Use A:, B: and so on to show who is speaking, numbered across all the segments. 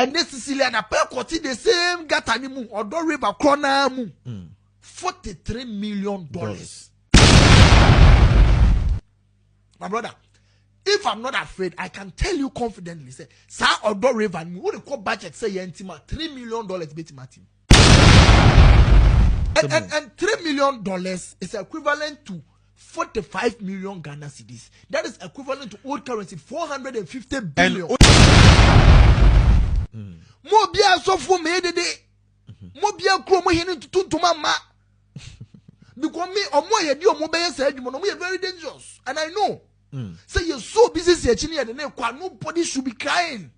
A: and this Sicilia na pay koti the same gata ni mu Odo River corner mu $43 million. My brother, if I'm not afraid, I can tell you confidently say sa Odo River mu what the call budget say yentima $3 million betima team. And $3 million is equivalent to 45 million Ghana cedis. That is equivalent to old currency 450 billion. Mobia so for me de Mobia kromo hini to mama. Because me or more ye dio mobile said you are very dangerous. And I know. Say you're so busy searching here the name nobody should be crying.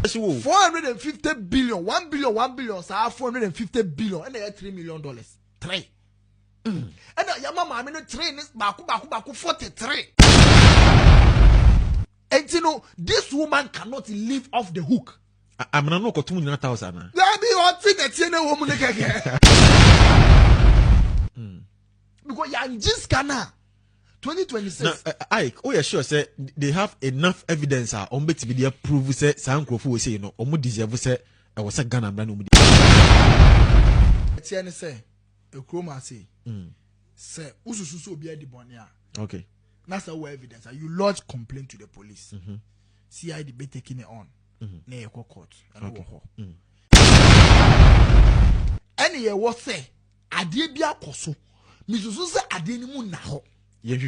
A: 450 billion, 1 billion, so 450 billion, and they had $3 million. 3. And your mama, I mean, train is baku 43. And you know, this woman cannot live off the hook.
B: I'm not going to 200,000.
A: That be what thing that you know, woman again. Because you're in this Ghana. 2026.
B: Oh yeah, sure. Say they have enough evidence. On bet video prove say Sankrofo say no. Omo deserve say I was a Ghana man. Omo.
A: Etienne say, Ekroma say, say ususu obi edi bonia.
B: Okay.
A: That's our evidence. You lodge complaint to the police. CID be taking it on. Na ye court. Any ye what say? Ade bia koso. Misusu say ade ni mu na ho. Yem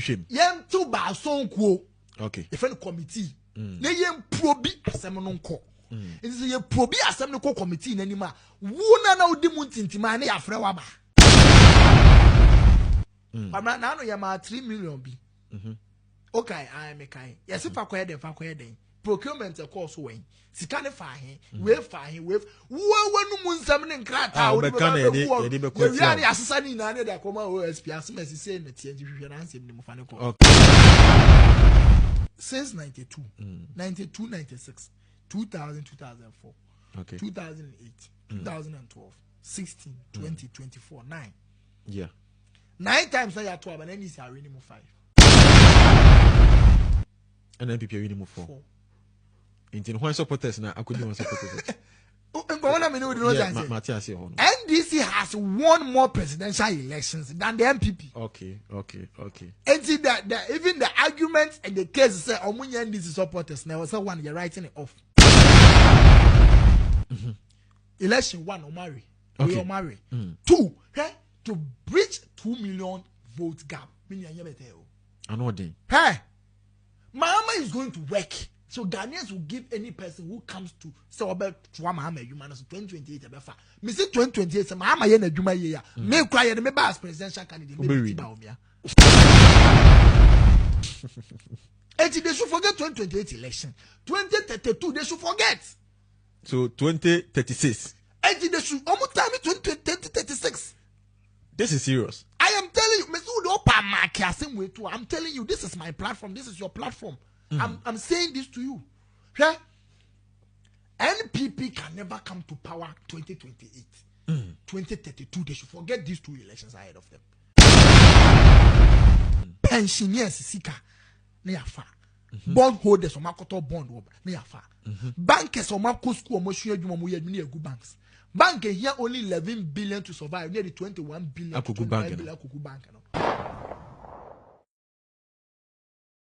A: to ba sonko.
B: Okay.
A: The friend committee. Ne yem probi asem no nko. It is ye probi asem no committee na nima. Wo na na odi mu ntintima na ya frɛ wa ba. But now you ma 3 million bi. Okay, I am a kind. Yes, if I quite then. Procurement of course when. Sikane fa he, wave. Wo no mun sam ne nkrata wo be we really asesa ni na ne da koma OSP asem asise na tie hwehwe na ansem ni mu fa ne ko. Since 92, 92, 96, 2000, 2004,
B: okay,
A: 2008, 2012, 16, 20, 24, 9.
B: Yeah.
A: 9 times na 12 and then is a winning 5.
B: And then people winning 4. In one supporters now, I could do one supporters.
A: NDC has won more presidential elections than the MPP.
B: Okay.
A: And see that even the arguments and the cases say Omunya NDC supporters now so one you're writing it off. Election 1 Omari.
B: Okay.
A: Omari. 2, to bridge 2 million vote gap.
B: I know what.
A: Hey, Mama is going to work. So Ghanaians will give any person who comes to say about Mahama Juma 2028 abefa. Me say 2028 Mahama ye na Juma ye ya. Me cry me ba as presidential candidate me ba omia. And they should forget 2028 election. 2032 they should forget.
B: So 2036.
A: And they should almost time 2036.
B: This is serious.
A: I am telling you, I'm telling you, this is my platform. This is your platform. I'm saying this to you. Yeah? NPP can never come to power 2028. 2032, they should forget these 2 elections ahead of them. Pensioners, Sika, Neafa. Bond holders, Omakoto bond, Neafa. Bankers, Omako school, Moshia Jumamuya, good banks. Bank here only 11 billion to survive, nearly 21 billion.
B: Akuku Bank.